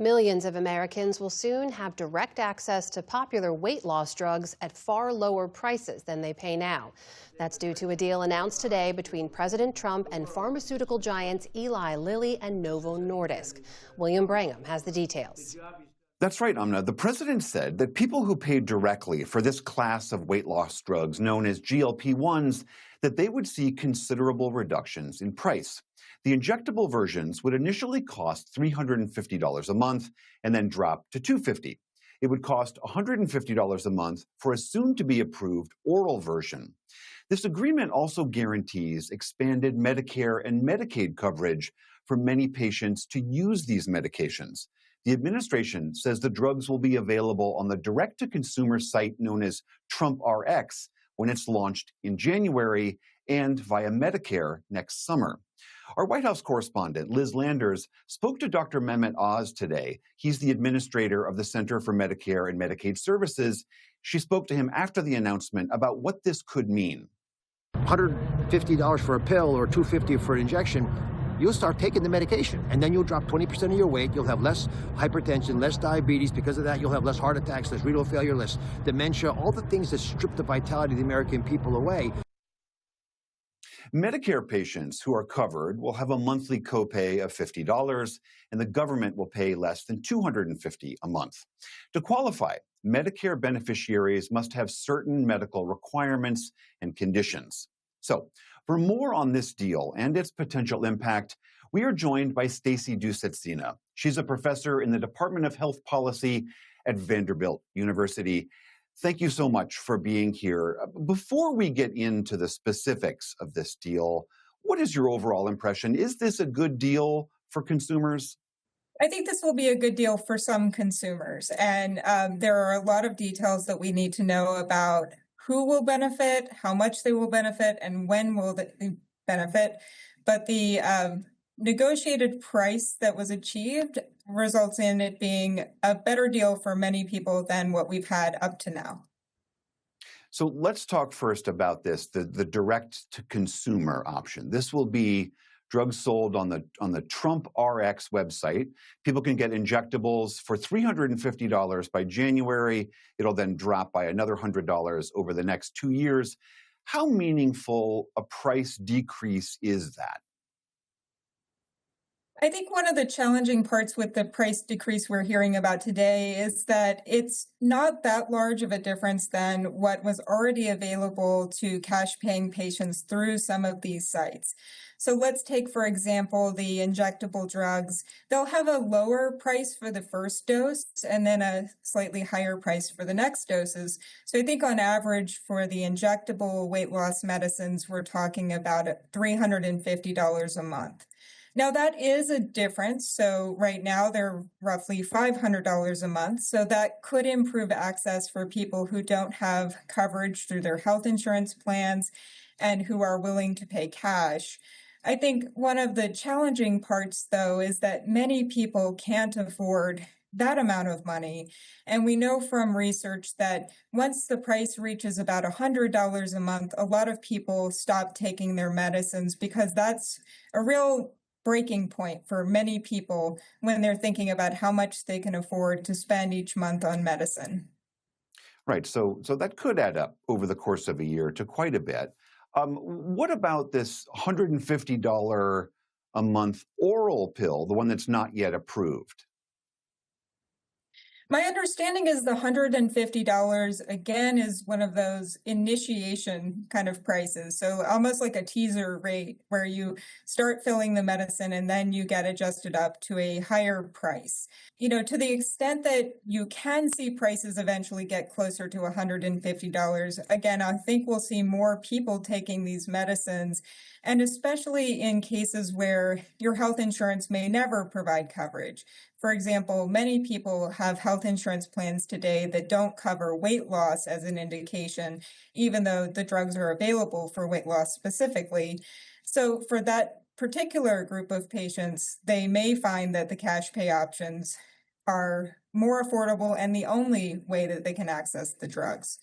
Millions of Americans will soon have direct access to popular weight loss drugs at far lower prices than they pay now. That's due to a deal announced today between President Trump and pharmaceutical giants Eli Lilly and Novo Nordisk. William Brangham has the details. That's right, Amna. The president said that people who paid directly for this class of weight loss drugs known as GLP-1s, that they would see considerable reductions in price. The injectable versions would initially cost $350 a month and then drop to $250. It would cost $150 a month for a soon-to-be approved oral version. This agreement also guarantees expanded Medicare and Medicaid coverage for many patients to use these medications. The administration says the drugs will be available on the direct-to-consumer site known as TrumpRx when it's launched in January and via Medicare next summer. Our White House correspondent, Liz Landers, spoke to Dr. Mehmet Oz today. He's the administrator of the Center for Medicare and Medicaid Services. She spoke to him after the announcement about what this could mean. $150 for a pill or $250 for an injection, you'll start taking the medication, and then you'll drop 20% of your weight. You'll have less hypertension, less diabetes. Because of that, you'll have less heart attacks, less renal failure, less dementia, all the things that strip the vitality of the American people away. Medicare patients who are covered will have a monthly copay of $50, and the government will pay less than $250 a month. To qualify, Medicare beneficiaries must have certain medical requirements and conditions. So, for more on this deal and its potential impact, we are joined by Stacy Dusetzina. She's a professor in the Department of Health Policy at Vanderbilt University. Thank you so much for being here. Before we get into the specifics of this deal, what is your overall impression? Is this a good deal for consumers? I think this will be a good deal for some consumers. And there are a lot of details that we need to know about who will benefit, how much they will benefit, and when will they benefit. But the negotiated price that was achieved results in it being a better deal for many people than what we've had up to now. So let's talk first about this, the direct-to-consumer option. This will be drugs sold on the TrumpRx website. People can get injectables for $350 by January. It'll then drop by another $100 over the next 2 years. How meaningful a price decrease is that? I think one of the challenging parts with the price decrease we're hearing about today is that it's not that large of a difference than what was already available to cash paying patients through some of these sites. So let's take, for example, the injectable drugs. They'll have a lower price for the first dose and then a slightly higher price for the next doses. So I think on average for the injectable weight loss medicines, we're talking about $350 a month. Now, that is a difference. So right now, they're roughly $500 a month. So that could improve access for people who don't have coverage through their health insurance plans and who are willing to pay cash. I think one of the challenging parts, though, is that many people can't afford that amount of money. And we know from research that once the price reaches about $100 a month, a lot of people stop taking their medicines because that's a real breaking point for many people when they're thinking about how much they can afford to spend each month on medicine. Right. So that could add up over the course of a year to quite a bit. What about this $150 a month oral pill, the one that's not yet approved? My understanding is the $150, again, is one of those initiation kind of prices. So almost like a teaser rate where you start filling the medicine and then you get adjusted up to a higher price. You know, to the extent that you can see prices eventually get closer to $150, again, I think we'll see more people taking these medicines, and especially in cases where your health insurance may never provide coverage. For example, many people have health insurance plans today that don't cover weight loss as an indication, even though the drugs are available for weight loss specifically. So for that particular group of patients, they may find that the cash pay options are more affordable and the only way that they can access the drugs.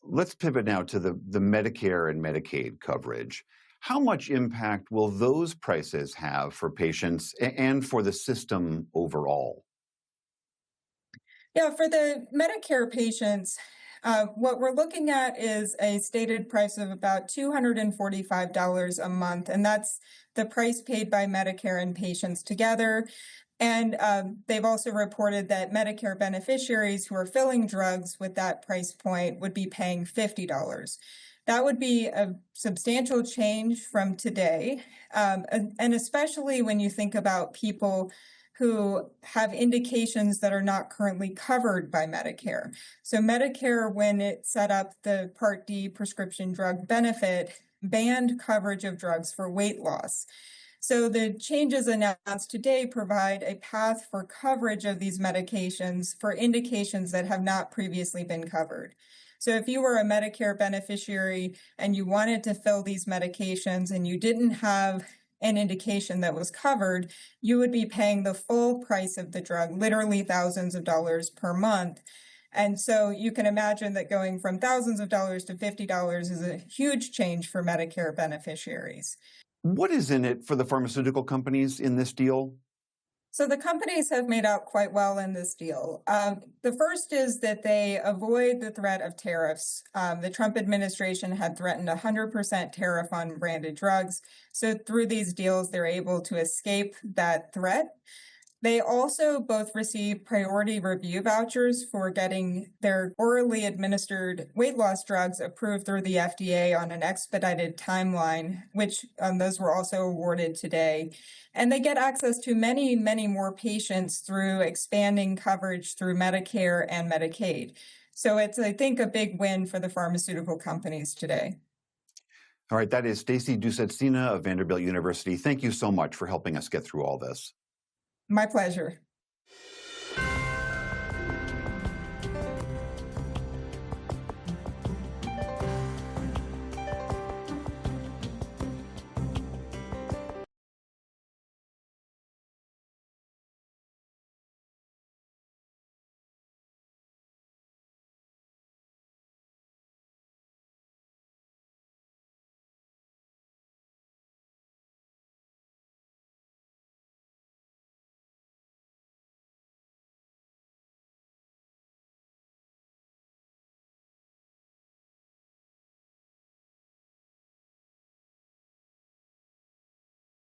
Let's pivot now to the Medicare and Medicaid coverage. How much impact will those prices have for patients and for the system overall? Yeah, for the Medicare patients, what we're looking at is a stated price of about $245 a month, and that's the price paid by Medicare and patients together. And they've also reported that Medicare beneficiaries who are filling drugs with that price point would be paying $50. That would be a substantial change from today, and especially when you think about people who have indications that are not currently covered by Medicare. So Medicare, when it set up the Part D prescription drug benefit, banned coverage of drugs for weight loss. So the changes announced today provide a path for coverage of these medications for indications that have not previously been covered. So if you were a Medicare beneficiary and you wanted to fill these medications and you didn't have an indication that was covered, you would be paying the full price of the drug, literally thousands of dollars per month. And so you can imagine that going from thousands of dollars to $50 is a huge change for Medicare beneficiaries. What is in it for the pharmaceutical companies in this deal? So the companies have made out quite well in this deal. The first is that they avoid the threat of tariffs. The Trump administration had threatened a 100% tariff on branded drugs. So through these deals, they're able to escape that threat. They also both receive priority review vouchers for getting their orally administered weight loss drugs approved through the FDA on an expedited timeline, which those were also awarded today. And they get access to many, many more patients through expanding coverage through Medicare and Medicaid. So it's, I think, a big win for the pharmaceutical companies today. All right, that is Stacy Dusetzina of Vanderbilt University. Thank you so much for helping us get through all this. My pleasure.